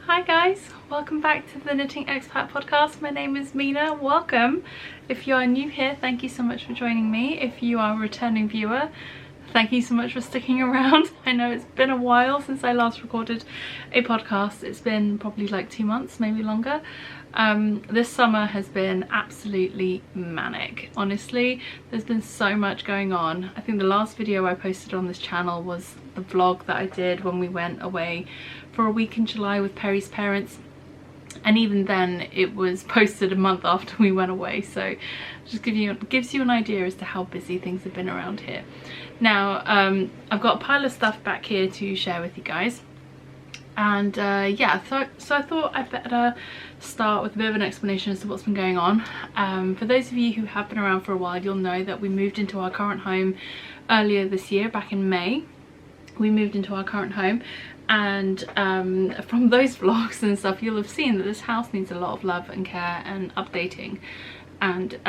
Hi guys, welcome back to the Knitting Expat Podcast. My name is Mina. Welcome. If you are new here, thank you so much for joining me. If you are a returning viewer, thank you so much for sticking around. I know it's been a while since I last recorded a podcast. It's been probably like 2 months, maybe longer. This summer has been absolutely manic. Honestly, there's been so much going on. I think the last video I posted on this channel was the vlog that I did when we went away for a week in July with Perry's parents, and even then it was posted a month after we went away, so just gives you an idea as to how busy things have been around here. Now I've got a pile of stuff back here to share with you guys, and yeah, so I thought I'd better start with a bit of an explanation as to what's been going on. For those of you who have been around for a while, you'll know that we moved into our current home earlier this year. Back in May we moved into our current home, and from those vlogs and stuff you'll have seen that this house needs a lot of love and care and updating, and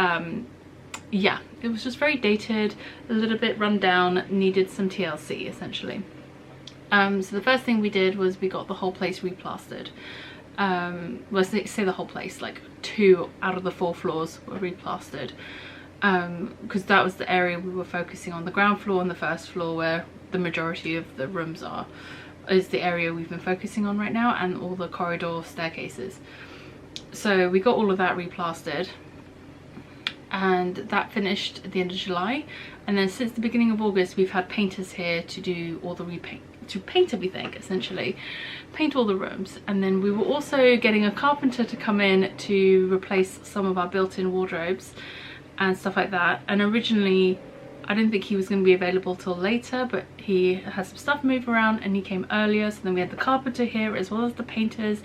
yeah, it was just very dated, a little bit run down, needed some TLC essentially. So the first thing we did was we got the whole place replastered. Let's say the whole place, like 2 out of the 4 floors were replastered, because that was the area we were focusing on. The ground floor and the first floor, where the majority of the rooms are, is the area we've been focusing on right now, and all the corridor staircases. So we got all of that replastered, and that finished at the end of July. And then since the beginning of August we've had painters here to do all the repaint, to paint everything essentially, paint all the rooms. And then we were also getting a carpenter to come in to replace some of our built-in wardrobes and stuff like that. And originally I didn't think he was going to be available till later, but he had some stuff move around and he came earlier. So then we had the carpenter here as well as the painters,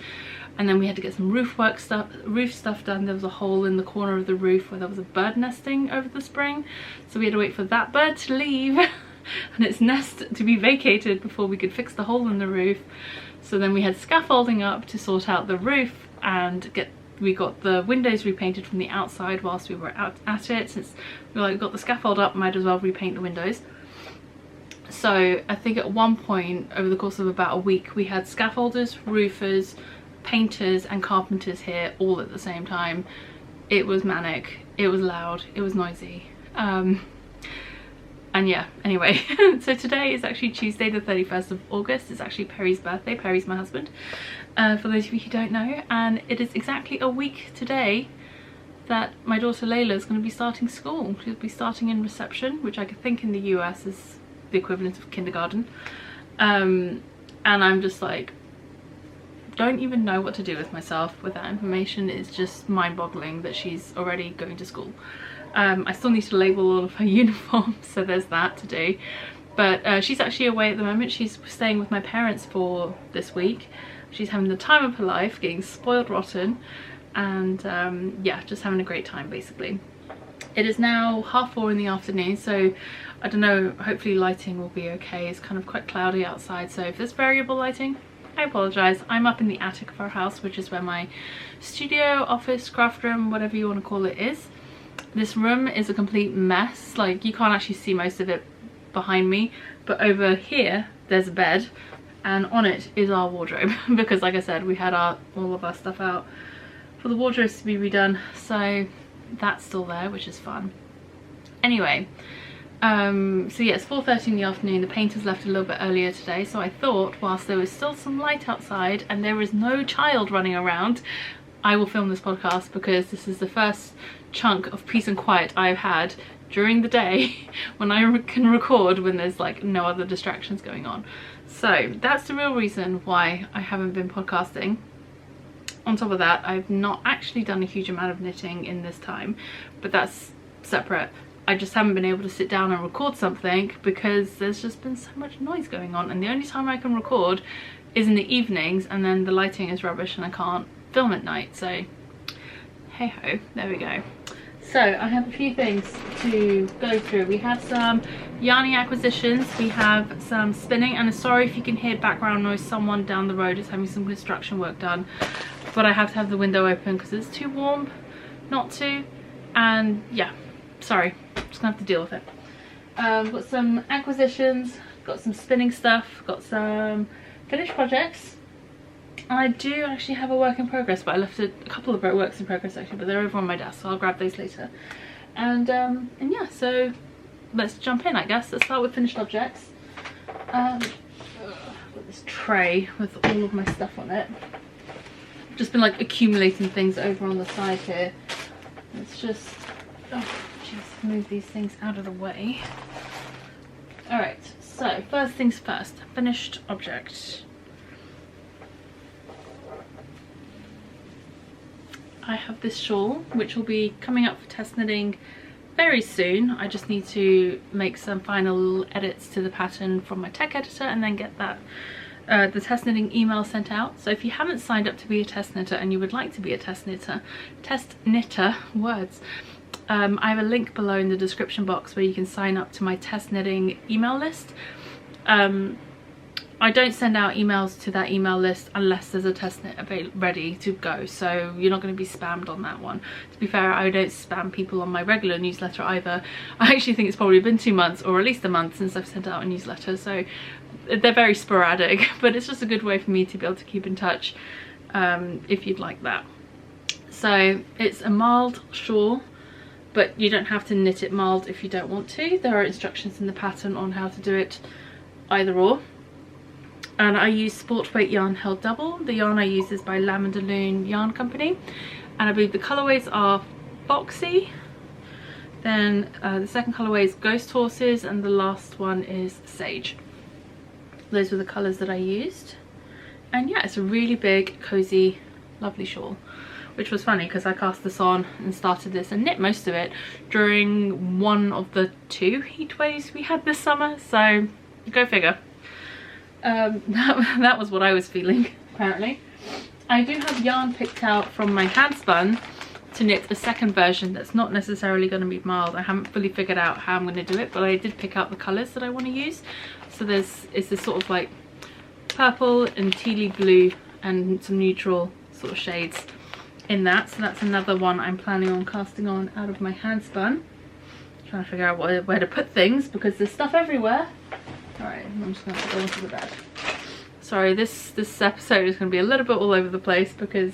and then we had to get some roof stuff done. There was a hole in the corner of the roof where there was a bird nesting over the spring, so we had to wait for that bird to leave and its nest to be vacated before we could fix the hole in the roof. So then we had scaffolding up to sort out the roof, and we got the windows repainted from the outside whilst we were out at it. Since we got the scaffold up, might as well repaint the windows. So I think at one point over the course of about a week we had scaffolders, roofers, painters and carpenters here all at the same time. It was manic, it was loud, it was noisy, and yeah, anyway. So today is actually Tuesday the 31st of August. It's actually Perry's birthday. Perry's my husband, for those of you who don't know, and it is exactly a week today that my daughter Layla is going to be starting school. She'll be starting in reception, which I think in the US is the equivalent of kindergarten, and I'm just like, don't even know what to do with myself with that information. It's just mind-boggling that she's already going to school. I still need to label all of her uniforms, so there's that to do. But she's actually away at the moment. She's staying with my parents for this week. She's having the time of her life, getting spoiled rotten, and yeah, just having a great time basically. It is now 4:30 in the afternoon, so I don't know, hopefully lighting will be okay. It's kind of quite cloudy outside, so if there's variable lighting, I apologise. I'm up in the attic of our house, which is where my studio, office, craft room, whatever you want to call it, is. This room is a complete mess. Like, you can't actually see most of it behind me, but over here there's a bed, and on it is our wardrobe because like I said, we had all of our stuff out for the wardrobes to be redone, so that's still there, which is fun. Anyway, so yeah, it's 4:30 in the afternoon. The painters left a little bit earlier today, so I thought whilst there was still some light outside and there is no child running around, I will film this podcast, because this is the first chunk of peace and quiet I've had during the day when I can record when there's like no other distractions going on. So that's the real reason why I haven't been podcasting. On top of that, I've not actually done a huge amount of knitting in this time, but that's separate. I just haven't been able to sit down and record something because there's just been so much noise going on, and the only time I can record is in the evenings, and then the lighting is rubbish and I can't film at night, so hey ho, there we go. So I have a few things to go through. We have some yarny acquisitions, we have some spinning, and sorry if you can hear background noise, someone down the road is having some construction work done, but I have to have the window open because it's too warm not to, and yeah, sorry, just gonna have to deal with it. Got some acquisitions, got some spinning stuff, got some finished projects, I do actually have a work in progress, but I left a couple of works in progress actually, but they're over on my desk, so I'll grab those later. And yeah, so let's jump in, I guess. Let's start with finished objects. I've got this tray with all of my stuff on it. I've just been like accumulating things over on the side here. Let's just, oh jeez, move these things out of the way. Alright, so first things first, finished object. I have this shawl which will be coming up for test knitting very soon. I just need to make some final edits to the pattern from my tech editor and then get that the test knitting email sent out. So if you haven't signed up to be a test knitter and you would like to be a test knitter, words, I have a link below in the description box where you can sign up to my test knitting email list. I don't send out emails to that email list unless there's a test knit ready to go, so you're not going to be spammed on that one. To be fair, I don't spam people on my regular newsletter either. I actually think it's probably been 2 months or at least a month since I've sent out a newsletter, so they're very sporadic, but it's just a good way for me to be able to keep in touch if you'd like that. So it's a marled shawl, but you don't have to knit it marled if you don't want to. There are instructions in the pattern on how to do it either or. And I use sport weight yarn held double. The yarn I use is by Lavender Loon Yarn Company, and I believe the colourways are Foxy, then the second colourway is Ghost Horses, and the last one is Sage. Those were the colours that I used. And yeah, it's a really big, cosy, lovely shawl, which was funny because I cast this on and started this and knit most of it during one of the 2 heat waves we had this summer, so go figure. That was what I was feeling, apparently. I do have yarn picked out from my hand spun to knit a second version that's not necessarily going to be marled. I haven't fully figured out how I'm going to do it, but I did pick out the colours that I want to use. So it's this sort of like purple and tealy blue and some neutral sort of shades in that. So that's another one I'm planning on casting on out of my hand spun. Trying to figure out where to put things because there's stuff everywhere. Alright, I'm just going to go into the bed. Sorry, this episode is going to be a little bit all over the place because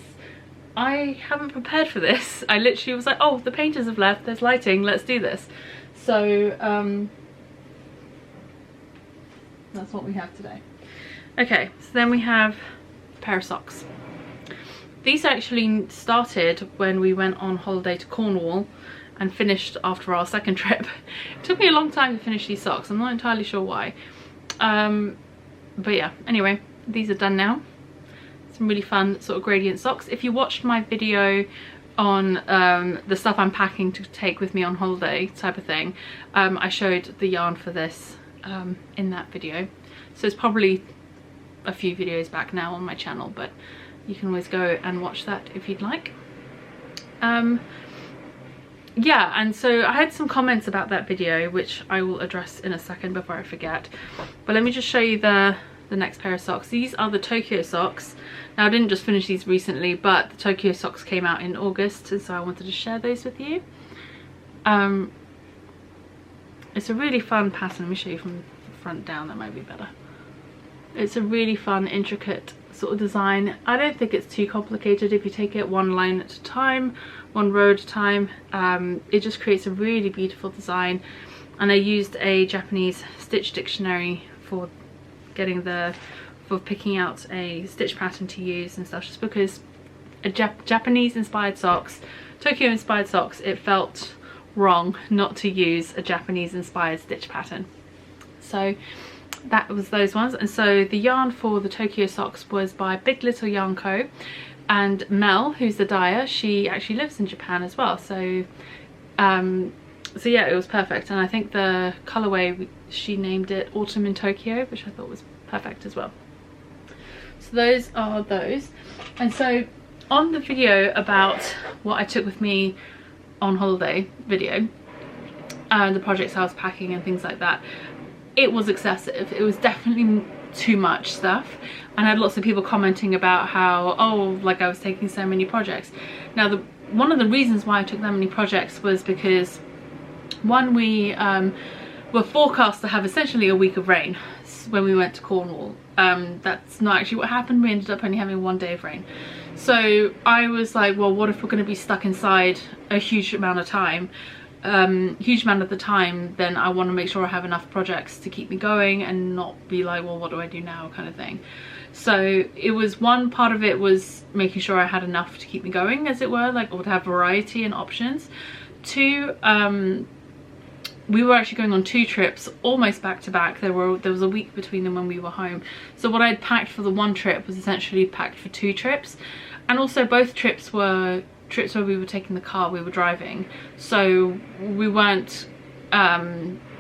I haven't prepared for this. I literally was like, oh, the painters have left, there's lighting, let's do this. So, that's what we have today. Okay, so then we have a pair of socks. These actually started when we went on holiday to Cornwall and finished after our second trip. It took me a long time to finish these socks. I'm not entirely sure why. But yeah, anyway, these are done now. Some really fun sort of gradient socks. If you watched my video on the stuff I'm packing to take with me on holiday type of thing, I showed the yarn for this in that video. So it's probably a few videos back now on my channel, but you can always go and watch that if you'd like. Yeah, and so I had some comments about that video which I will address in a second before I forget, but let me just show you the next pair of socks. These are the Tokyo socks. Now I didn't just finish these recently, but the Tokyo socks came out in August, and so I wanted to share those with you. It's a really fun pattern. Let me show you from the front down, that might be better. It's a really fun, intricate sort of design. I don't think it's too complicated if you take it one line at a time, one row at a time. It just creates a really beautiful design, and I used a Japanese stitch dictionary for picking out a stitch pattern to use and stuff, just because Japanese inspired socks, Tokyo inspired socks, it felt wrong not to use a Japanese inspired stitch pattern. So that was those ones. And so the yarn for the Tokyo socks was by Big Little Yarn Co, and Mel, who's the dyer, she actually lives in Japan as well, so so yeah, it was perfect. And I think the colorway, she named it Autumn in Tokyo, which I thought was perfect as well. So those are those. And so on the video about what I took with me on holiday video, the projects I was packing and things like that, it was excessive. It was definitely too much stuff, and I had lots of people commenting about how, oh, like I was taking so many projects. Now one of the reasons why I took that many projects was because one, we were forecast to have essentially a week of rain when we went to Cornwall. That's not actually what happened. We ended up only having 1 day of rain. So I was like, well, what if we're going to be stuck inside a huge amount of time? Huge amount of the time, then I want to make sure I have enough projects to keep me going and not be like, well, what do I do now, kind of thing. So it was, one part of it was making sure I had enough to keep me going, as it were, like, or to have variety and options. Two, we were actually going on 2 trips almost back to back. There was a week between them when we were home, so what I'd packed for the 1 trip was essentially packed for 2 trips. And also both trips were trips where we were taking the car, we were driving, so we weren't we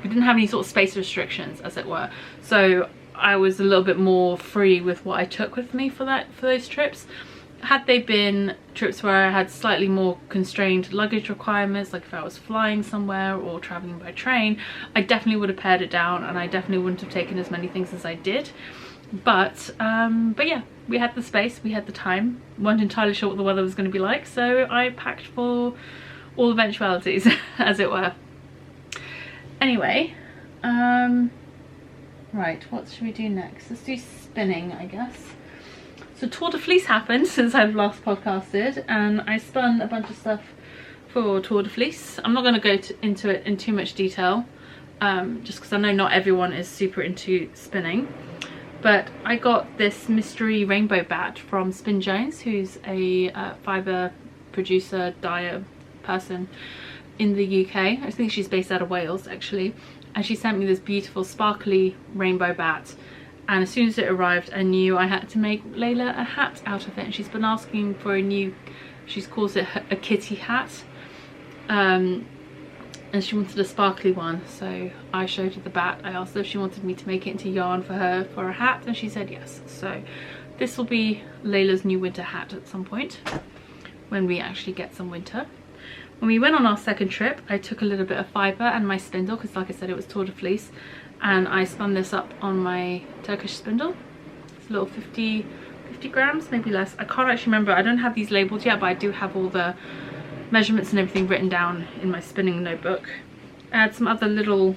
didn't have any sort of space restrictions, as it were, so I was a little bit more free with what I took with me for those trips. Had they been trips where I had slightly more constrained luggage requirements, like if I was flying somewhere or traveling by train, I definitely would have pared it down, and I definitely wouldn't have taken as many things as I did. But yeah, we had the space, we had the time, weren't entirely sure what the weather was going to be like, so I packed for all eventualities, as it were. Anyway, right, what should we do next? Let's do spinning, I guess. So Tour de Fleece happened since I've last podcasted, and I spun a bunch of stuff for Tour de Fleece. I'm not going to go into it in too much detail, just because I know not everyone is super into spinning. But I got this mystery rainbow bat from Spin Jones, who's a fibre producer, dyer person in the UK. I think she's based out of Wales, actually. And she sent me this beautiful sparkly rainbow bat. And as soon as it arrived, I knew I had to make Layla a hat out of it. And she's been asking for a new, she calls it a kitty hat. And she wanted a sparkly one, so I showed her the bat. I asked her if she wanted me to make it into yarn for her for a hat, and she said yes. So this will be Layla's new winter hat at some point, when we actually get some winter. When we went on our second trip, I took a little bit of fibre and my spindle, because like I said, it was Tour de Fleece, and I spun this up on my Turkish spindle. It's a little 50 grams, maybe less. I can't actually remember. I don't have these labelled yet, but I do have all the measurements and everything written down in my spinning notebook. I had some other little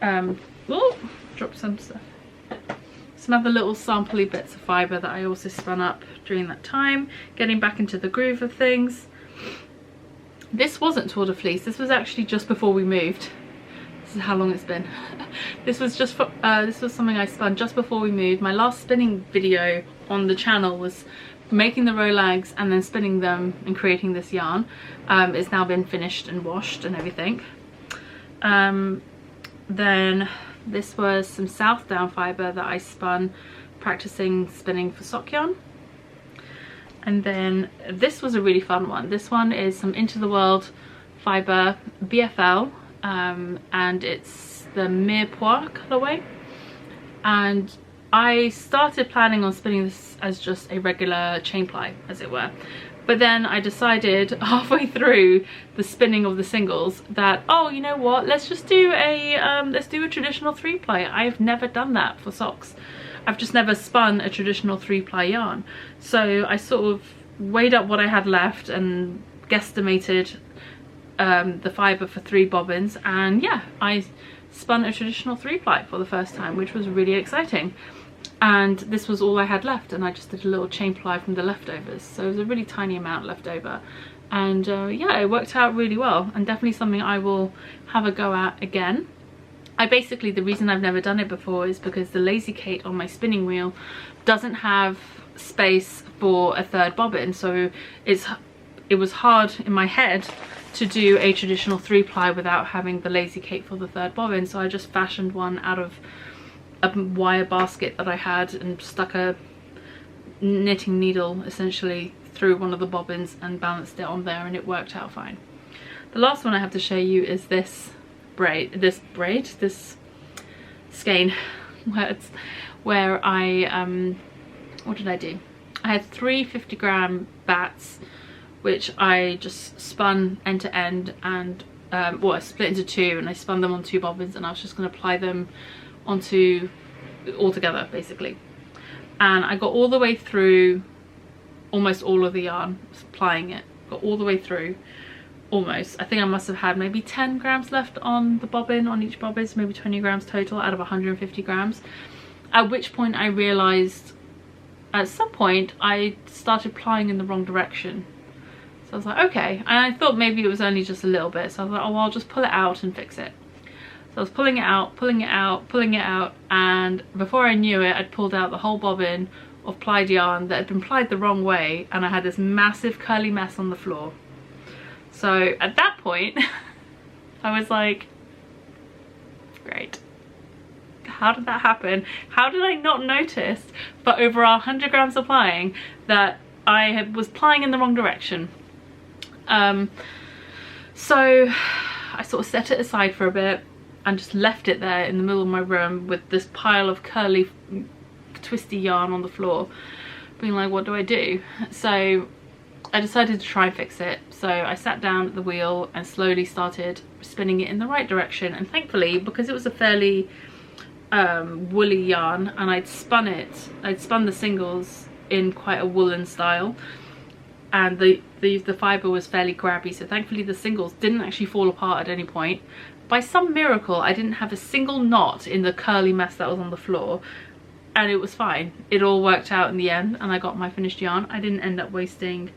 dropped some stuff. Some other little sampley bits of fibre that I also spun up during that time, getting back into the groove of things. This wasn't Tour de Fleece, this was actually just before we moved. This is how long it's been. This was just for, this was something I spun just before we moved. My last spinning video on the channel was making the rolags and then spinning them and creating this yarn. It's now been finished and washed and everything. Then this was some South Down fibre that I spun practicing spinning for sock yarn. And then this was a really fun one. This one is some Into the World fibre BFL, and it's the Mirepoix colourway. And I started planning on spinning this as just a regular chain ply, as it were, but then I decided halfway through the spinning of the singles that, oh, you know what, let's just do a traditional 3-ply. I've never done that for socks. I've just never spun a traditional 3-ply yarn. So I sort of weighed up what I had left and guesstimated the fibre for 3 bobbins, and yeah, I spun a traditional 3-ply for the first time, which was really exciting. And this was all I had left, and I just did a little chain ply from the leftovers, so it was a really tiny amount left over. And yeah, it worked out really well, and definitely something I will have a go at again. The reason I've never done it before is because the Lazy Kate on my spinning wheel doesn't have space for a 3rd bobbin, so it was hard in my head to do a traditional 3-ply without having the Lazy Kate for the 3rd bobbin. So I just fashioned one out of a wire basket that I had and stuck a knitting needle essentially through one of the bobbins and balanced it on there, and it worked out fine. The last one I have to show you is this skein words, where I what did I do? I had 3 50-gram bats, which I just spun end to end, and well, I split into 2, and I spun them on 2 bobbins, and I was just going to apply them onto all together basically. And I got all the way through almost all of the yarn, applying it, got all the way through, almost. I think I must have had maybe 10 grams left on the bobbin, on each bobbin, so maybe 20 grams total out of 150 grams. At which point I realised at some point I started plying in the wrong direction. So I was like, okay, and I thought maybe it was only just a little bit, so I was like, oh well, I'll just pull it out and fix it. So I was pulling it out, pulling it out, pulling it out, and before I knew it, I'd pulled out the whole bobbin of plied yarn that had been plied the wrong way, and I had this massive curly mess on the floor. So at that point, I was like, great. How did that happen? How did I not notice for over 100 grams of plying that I was plying in the wrong direction? So I sort of set it aside for a bit and just left it there in the middle of my room with this pile of curly, twisty yarn on the floor, being like, what do I do? So I decided to try and fix it. So I sat down at the wheel and slowly started spinning it in the right direction, and thankfully, because it was a fairly woolly yarn and I'd spun the singles in quite a woolen style, and the fibre was fairly grabby, so thankfully the singles didn't actually fall apart at any point. By some miracle, I didn't have a single knot in the curly mess that was on the floor, and it was fine. It all worked out in the end, and I got my finished yarn. I didn't end up wasting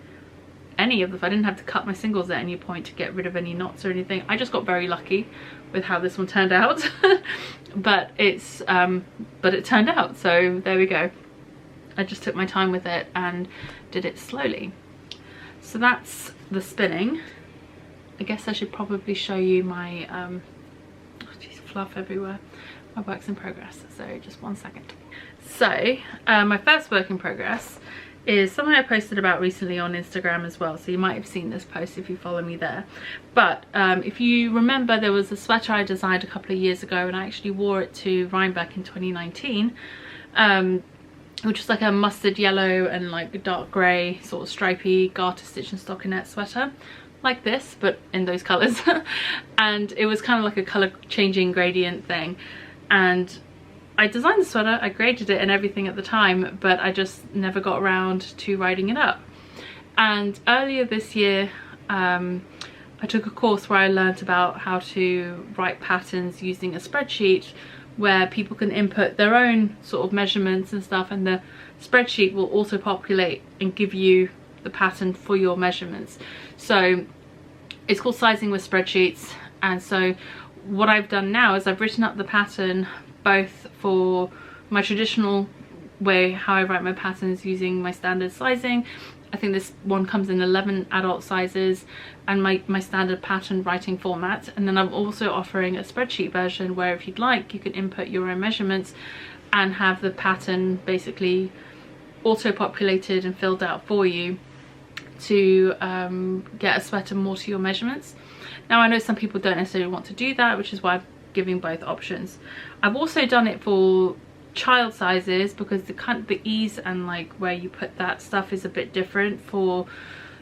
any of the, I didn't have to cut my singles at any point to get rid of any knots or anything. I just got very lucky with how this one turned out. but it turned out, so there we go. I just took my time with it and did it slowly. So that's the spinning. I guess I should probably show you my oh geez, fluff everywhere, my works in progress. So just one second. So my first work in progress is something I posted about recently on Instagram as well, so you might have seen this post if you follow me there. But if you remember, there was a sweater I designed a couple of years ago, and I actually wore it to Rhinebeck in 2019, which was like a mustard yellow and like dark grey sort of stripy garter stitch and stockinette sweater like this, but in those colours. And it was kind of like a colour changing gradient thing, and I designed the sweater, I graded it and everything at the time, but I just never got around to writing it up. And earlier this year I took a course where I learnt about how to write patterns using a spreadsheet, where people can input their own sort of measurements and stuff, and the spreadsheet will auto populate and give you the pattern for your measurements. So it's called Sizing with Spreadsheets. And so what I've done now is I've written up the pattern both for my traditional way, how I write my patterns using my standard sizing. I think this one comes in 11 adult sizes, and my standard pattern writing format. And then I'm also offering a spreadsheet version where, if you'd like, you can input your own measurements and have the pattern basically auto-populated and filled out for you to get a sweater more to your measurements. Now I know some people don't necessarily want to do that, which is why I'm giving both options. I've also done it for child sizes because the ease and like where you put that stuff is a bit different for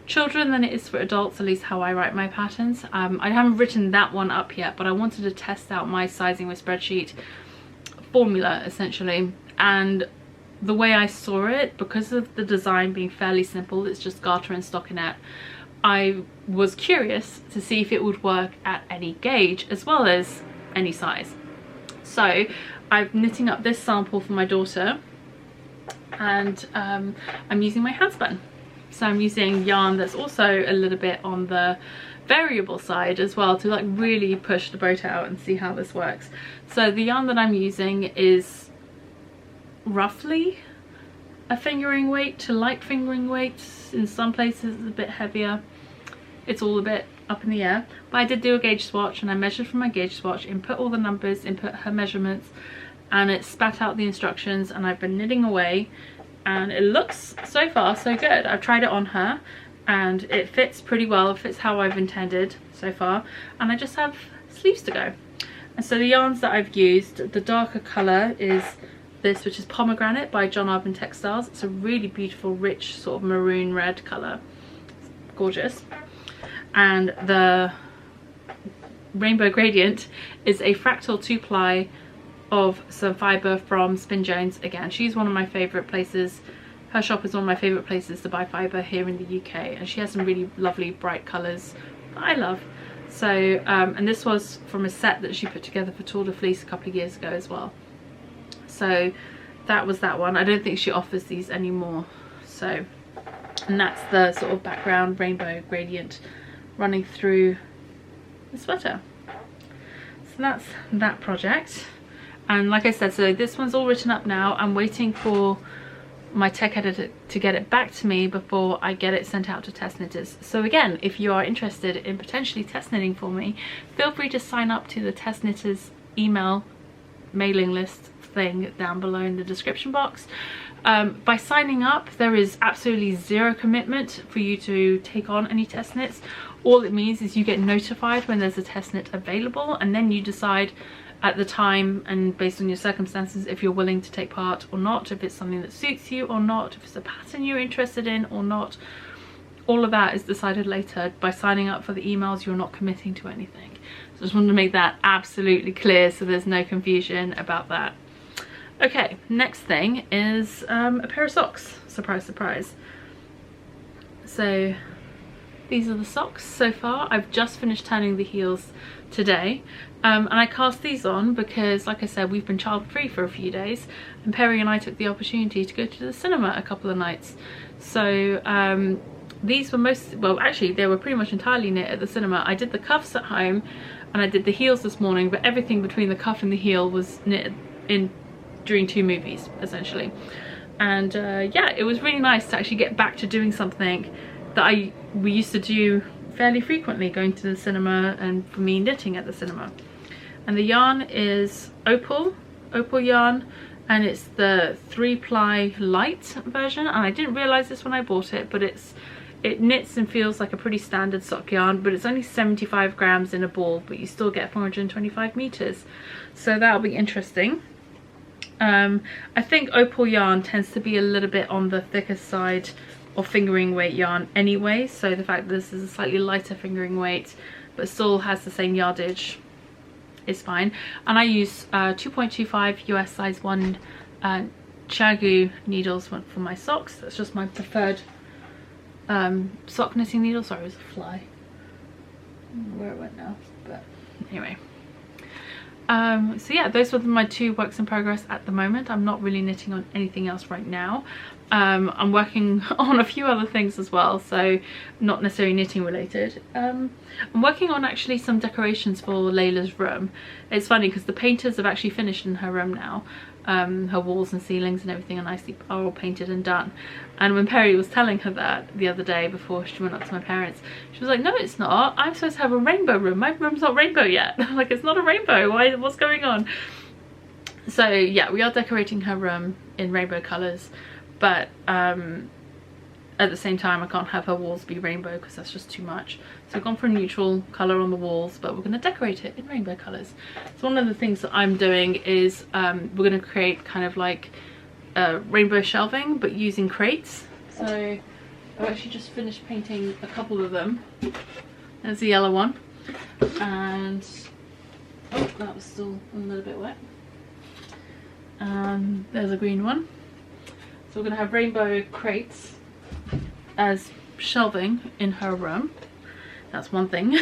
children than it is for adults, at least how I write my patterns. I haven't written that one up yet, but I wanted to test out my Sizing with Spreadsheet formula essentially. And the way I saw it, because of the design being fairly simple, it's just garter and stockinette, I was curious to see if it would work at any gauge as well as any size. So I'm knitting up this sample for my daughter, and I'm using my handspun. So I'm using yarn that's also a little bit on the variable side as well, to like really push the boat out and see how this works. So the yarn that I'm using is roughly a fingering weight to light fingering weight. In some places it's a bit heavier. It's all a bit up in the air, but I did do a gauge swatch, and I measured from my gauge swatch, input all the numbers, input her measurements, and it spat out the instructions, and I've been knitting away, and it looks so far so good. I've tried it on her and it fits pretty well. It fits how I've intended so far, and I just have sleeves to go. And so the yarns that I've used, the darker colour is this, which is Pomegranate by John Arbon Textiles. It's a really beautiful, rich sort of maroon red colour. It's gorgeous. And the Rainbow Gradient is a fractal 2-ply of some fibre from Spin Jones. Again, she's one of my favourite places. Her shop is one of my favourite places to buy fibre here in the UK, and she has some really lovely bright colours that I love. So and this was from a set that she put together for Tour de Fleece a couple of years ago as well. So that was that one. I don't think she offers these anymore. So, and that's the sort of background rainbow gradient running through the sweater. So that's that project. And like I said, so this one's all written up now. I'm waiting for my tech editor to get it back to me before I get it sent out to test knitters. So again, if you are interested in potentially test knitting for me, feel free to sign up to the test knitters email mailing list thing down below in the description box. By signing up, there is absolutely zero commitment for you to take on any test knits. All it means is you get notified when there's a test knit available, and then you decide at the time and based on your circumstances if you're willing to take part or not, if it's something that suits you or not, if it's a pattern you're interested in or not. All of that is decided later. By signing up for the emails, you're not committing to anything. So I just wanted to make that absolutely clear so there's no confusion about that. Okay, next thing is a pair of socks. Surprise, surprise. So these are the socks so far. I've just finished turning the heels today, and I cast these on because, like I said, we've been child free for a few days, and Perry and I took the opportunity to go to the cinema a couple of nights. So these were actually they were pretty much entirely knit at the cinema. I did the cuffs at home and I did the heels this morning, but everything between the cuff and the heel was knit in during 2 movies essentially. And yeah, it was really nice to actually get back to doing something that we used to do fairly frequently, going to the cinema, and for me knitting at the cinema. And the yarn is opal yarn, and it's the 3-ply light version, and I didn't realize this when I bought it, but it knits and feels like a pretty standard sock yarn, but it's only 75 grams in a ball, but you still get 425 meters, so that'll be interesting. I think opal yarn tends to be a little bit on the thicker side of fingering weight yarn anyway, so the fact that this is a slightly lighter fingering weight but still has the same yardage is fine. And I use 2.25 US size 1 Chagu needles for my socks. That's just my preferred sock knitting needle. Sorry, it was a fly. I don't know where it went now, but anyway. So yeah, those were my 2 works in progress at the moment. I'm not really knitting on anything else right now. I'm working on a few other things as well, so not necessarily knitting related. I'm working on actually some decorations for Layla's room. It's funny because the painters have actually finished in her room now. Her walls and ceilings and everything are all painted and done. And when Perry was telling her that the other day before she went up to my parents, she was like, no it's not, I'm supposed to have a rainbow room, my room's not rainbow yet. Like, it's not a rainbow, what's going on? So yeah, we are decorating her room in rainbow colours, but at the same time I can't have her walls be rainbow because that's just too much. So I've gone for a neutral colour on the walls, but we're going to decorate it in rainbow colours. So one of the things that I'm doing is we're going to create kind of like rainbow shelving but using crates. So I've actually just finished painting a couple of them. There's the yellow one, and oh, that was still a little bit wet. There's a green one. So we're going to have rainbow crates as shelving in her room. That's one thing.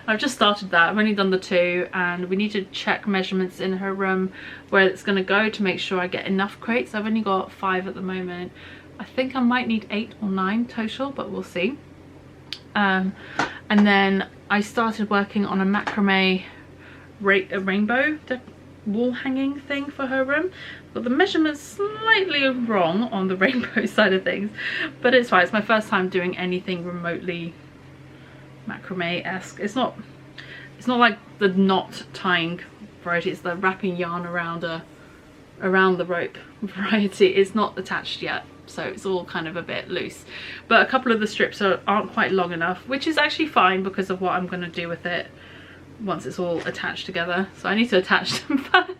I've just started that. I've only done the 2, and we need to check measurements in her room where it's going to go to make sure I get enough crates. I've only got 5 at the moment. I think I might need 8 or 9 total, but we'll see. And then I started working on a macrame rainbow wall hanging thing for her room, but the measurements slightly wrong on the rainbow side of things, but it's fine. It's my first time doing anything remotely macrame-esque. It's not like the knot tying variety, it's the wrapping yarn around the rope variety. It's not attached yet, so it's all kind of a bit loose, but a couple of the strips aren't quite long enough, which is actually fine because of what I'm going to do with it once it's all attached together. So I need to attach them first,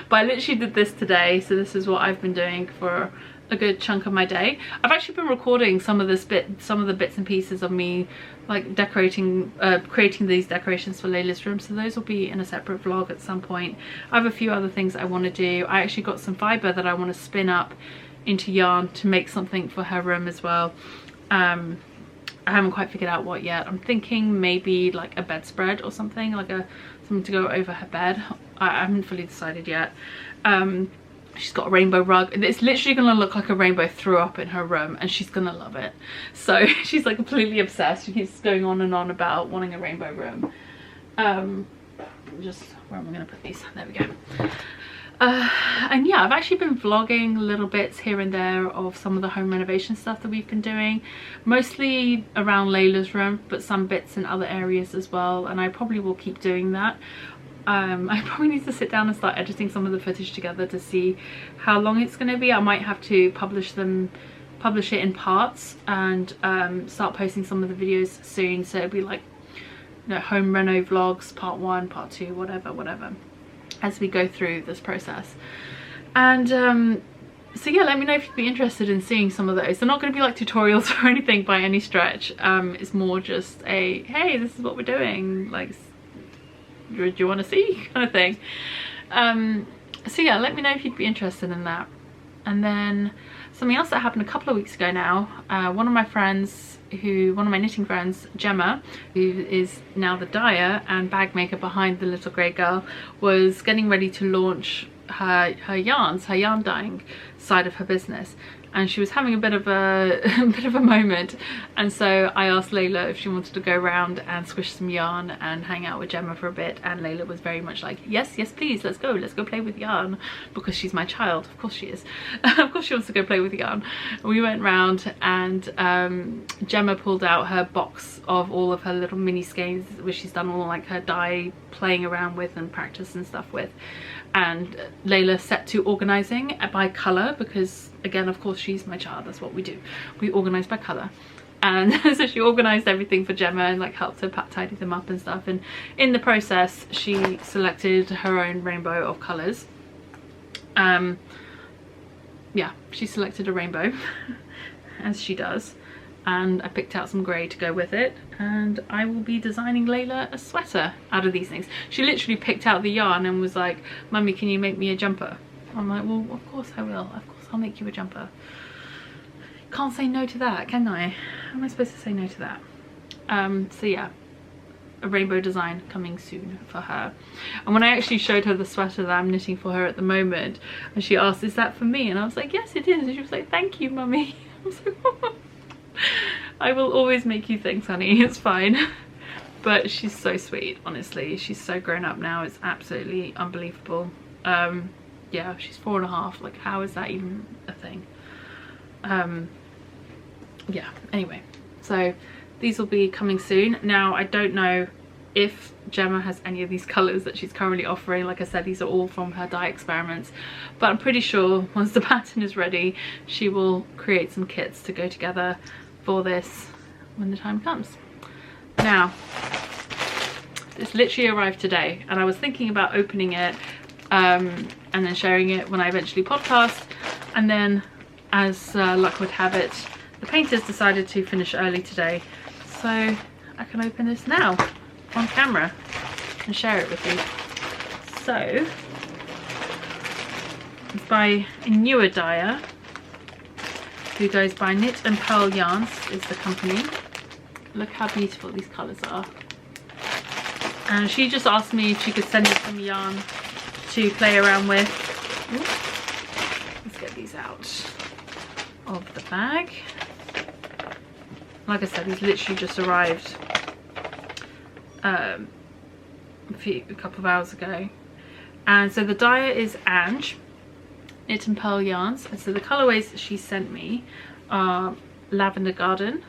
but I literally did this today, so this is what I've been doing for a good chunk of my day. I've actually been recording some of the bits and pieces of me like creating these decorations for Layla's room, so those will be in a separate vlog at some point. I have a few other things I want to do. I actually got some fibre that I want to spin up into yarn to make something for her room as well. I haven't quite figured out what yet. I'm thinking maybe like a bedspread or something, like something to go over her bed. I haven't fully decided yet. She's got a rainbow rug, and it's literally gonna look like a rainbow threw up in her room, and she's gonna love it. So she's like completely obsessed. She keeps going on and on about wanting a rainbow room. Just where am I gonna put these? There we go. And yeah, I've actually been vlogging little bits here and there of some of the home renovation stuff that we've been doing, mostly around Layla's room, but some bits in other areas as well, and I probably will keep doing that. I probably need to sit down and start editing some of the footage together to see how long it's going to be. I might have to publish it in parts, and start posting some of the videos soon, so it'll be like, you know, home reno vlogs, part 1, part 2, whatever, as we go through this process. And so yeah, let me know if you'd be interested in seeing some of those. They're not going to be like tutorials or anything by any stretch. It's more just a, hey, this is what we're doing, like, do you want to see, kind of thing. So yeah, let me know if you'd be interested in that. And then something else that happened a couple of weeks ago now, one of my knitting friends, Gemma, who is now the dyer and bag maker behind the Little Grey Girl, was getting ready to launch her yarn dyeing side of her business, and she was having a bit of a moment, and so I asked Layla if she wanted to go around and squish some yarn and hang out with Gemma for a bit, and Layla was very much like, yes please, let's go play with yarn, because she's my child, of course she is. Of course she wants to go play with yarn. We went round, and Gemma pulled out her box of all of her little mini skeins, which she's done all like her dye playing around with and practice and stuff with, and Layla set to organising by colour, because again, of course, she's my child, that's what we do, we organise by colour. And so she organised everything for Gemma and like helped her tidy them up and stuff, and in the process she selected her own rainbow of colours. Yeah, she selected a rainbow as she does, and I picked out some grey to go with it, and I will be designing Layla a sweater out of these things. She literally picked out the yarn and was like, Mummy, can you make me a jumper? I'm like, well, of course I will, of course I'll make you a jumper. Can't say no to that, can I? How am I supposed to say no to that? So yeah, a rainbow design coming soon for her. And when I actually showed her the sweater that I'm knitting for her at the moment, and she asked, is that for me? And I was like, yes it is. And she was like, thank you, Mummy. I was like, I will always make you things, honey, it's fine. But she's so sweet, honestly. She's so grown up now, it's absolutely unbelievable. Yeah, she's 4.5, like how is that even a thing? Yeah, anyway, so these will be coming soon. Now I don't know if Gemma has any of these colours that she's currently offering. Like I said, these are all from her dye experiments, but I'm pretty sure once the pattern is ready she will create some kits to go together for this when the time comes. Now this literally arrived today, and I was thinking about opening it and then sharing it when I eventually podcast, and then as luck would have it, the painters decided to finish early today, so I can open this now on camera and share it with you. So it's by a newer dyer who goes by Knit and Pearl Yarns is the company. Look how beautiful these colours are. And she just asked me if she could send me some yarn to play around with. Ooh. Let's get these out of the bag. Like I said, these literally just arrived a couple of hours ago. And so the dyer is Ange, Knit and Pearl Yarns. And so the colourways she sent me are Lavender Garden,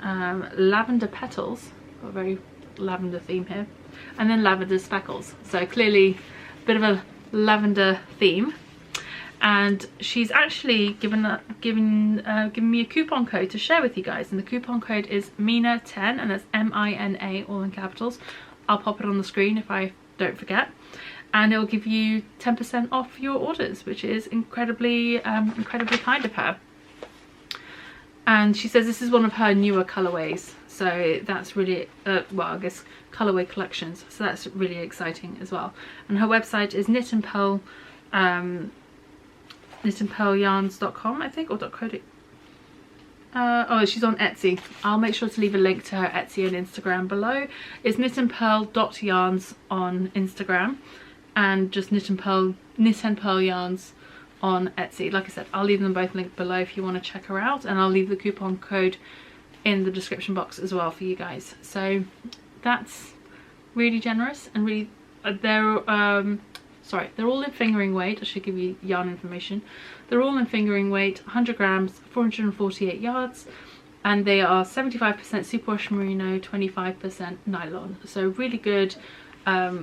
Lavender Petals, got a very lavender theme here, and then Lavender Speckles. So clearly a bit of a lavender theme. And she's actually given me a coupon code to share with you guys, and the coupon code is Mina10, and that's M-I-N-A, all in capitals. I'll pop it on the screen if I don't forget, and it will give you 10% off your orders, which is incredibly kind of her. And she says this is one of her newer colorways, so that's really well, I guess colorway collections, so that's really exciting as well. And her website is knitandpearlyarns.com, I think, or .co. Oh, she's on Etsy. I'll make sure to leave a link to her Etsy and Instagram below. It's knitandpearl.yarns on Instagram, and just knit and pearl yarns on Etsy. Like I said, I'll leave them both linked below if you want to check her out, and I'll leave the coupon code in the description box as well for you guys. So that's really generous, and really they're all in fingering weight. I should give you yarn information. They're all in fingering weight, 100 grams, 448 yards, and they are 75% superwash merino, 25% nylon. So really good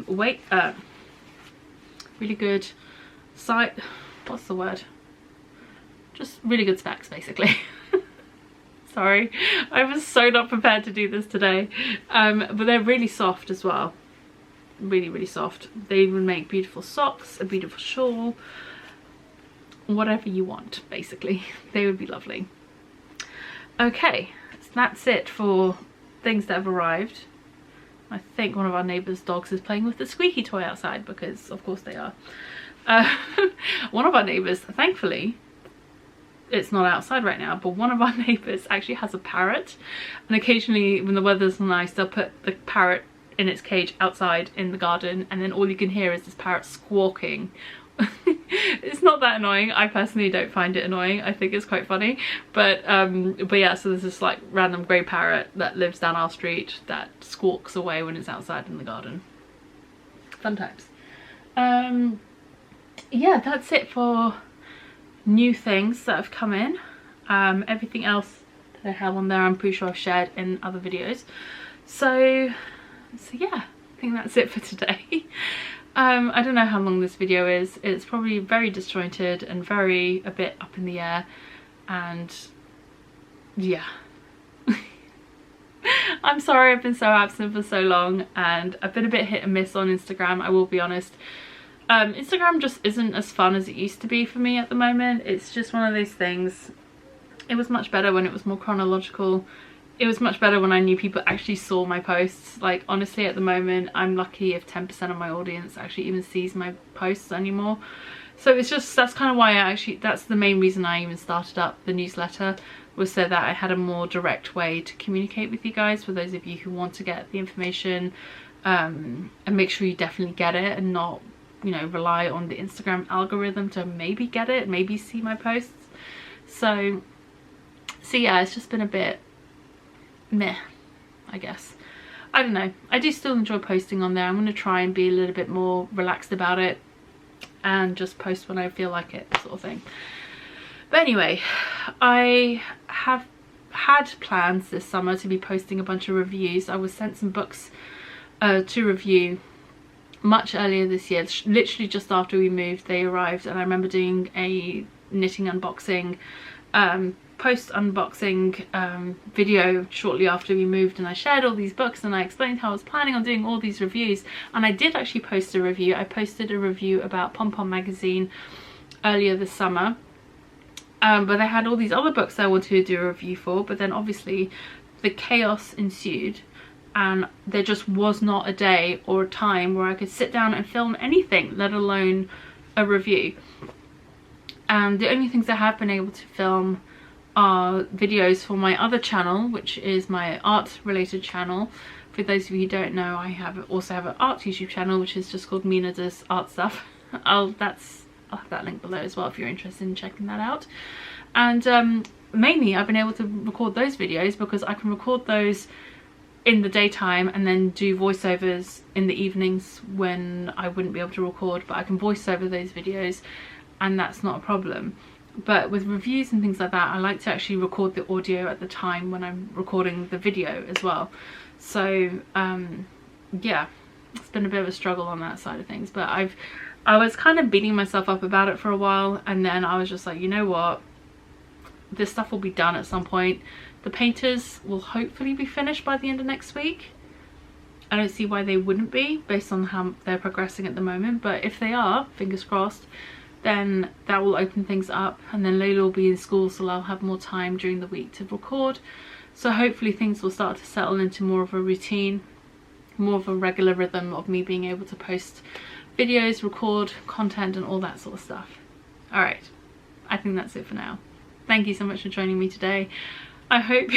weight, really good what's the word? Just really good specs, basically. Sorry, I was so not prepared to do this today. But they're really soft as well. Really soft. They even make beautiful socks, a beautiful shawl, whatever you want, basically. They would be lovely. Okay, so that's it for things that have arrived. I think one of our neighbours' dogs is playing with the squeaky toy outside, because of course they are. One of our neighbours, thankfully, it's not outside right now, but one of our neighbours actually has a parrot, and occasionally when the weather's nice they'll put the parrot in its cage outside in the garden, and then all you can hear is this parrot squawking. It's not that annoying. I personally don't find it annoying. I think it's quite funny, but yeah, so there's this like random grey parrot that lives down our street that squawks away when it's outside in the garden. Fun times. Yeah, that's it for new things that have come in. Everything else that I have on there I'm pretty sure I've shared in other videos. So yeah, I think that's it for today. I don't know how long this video is. It's probably very disjointed and a bit up in the air, and yeah. I'm sorry I've been so absent for so long, and I've been a bit hit and miss on Instagram, I will be honest. Instagram just isn't as fun as it used to be for me at the moment. It's just one of those things. It was much better when it was more chronological. It was much better when I knew people actually saw my posts. Like, honestly, at the moment I'm lucky if 10% of my audience actually even sees my posts anymore. So it's just, that's kind of why that's the main reason I even started up the newsletter, was so that I had a more direct way to communicate with you guys, for those of you who want to get the information, and make sure you definitely get it and not, you know, rely on the Instagram algorithm to maybe get it, maybe see my posts. So yeah, it's just been a bit meh, I guess. I don't know. I do still enjoy posting on there. I'm going to try and be a little bit more relaxed about it and just post when I feel like it, sort of thing. But anyway, I have had plans this summer to be posting a bunch of reviews. I was sent some books to review much earlier this year, literally just after we moved they arrived, and I remember doing a knitting unboxing, post unboxing video shortly after we moved, and I shared all these books and I explained how I was planning on doing all these reviews. And I did actually post a review. I posted a review about Pom Pom magazine earlier this summer, but I had all these other books I wanted to do a review for, but then obviously the chaos ensued, and there just was not a day or a time where I could sit down and film anything, let alone a review. And the only things I have been able to film are videos for my other channel, which is my art related channel. For those of you who don't know, I also have an art YouTube channel, which is just called Mina Does Art Stuff. I'll have that link below as well if you're interested in checking that out. And mainly I've been able to record those videos because I can record those in the daytime and then do voiceovers in the evenings when I wouldn't be able to record, but I can voice over those videos and that's not a problem. But with reviews and things like that, I like to actually record the audio at the time when I'm recording the video as well. So yeah, it's been a bit of a struggle on that side of things, but I was kind of beating myself up about it for a while, and then I was just like, you know what, this stuff will be done at some point. The painters will hopefully be finished by the end of next week. I don't see why they wouldn't be, based on how they're progressing at the moment, but if they are, fingers crossed, then that will open things up, and then Layla will be in school, so I'll have more time during the week to record. So hopefully things will start to settle into more of a routine, more of a regular rhythm of me being able to post videos, record content and all that sort of stuff. Alright, I think that's it for now. Thank you so much for joining me today. I hope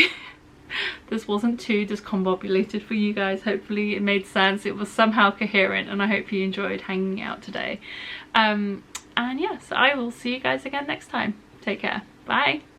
this wasn't too discombobulated for you guys. Hopefully it made sense, it was somehow coherent, and I hope you enjoyed hanging out today. And yes, I will see you guys again next time. Take care. Bye.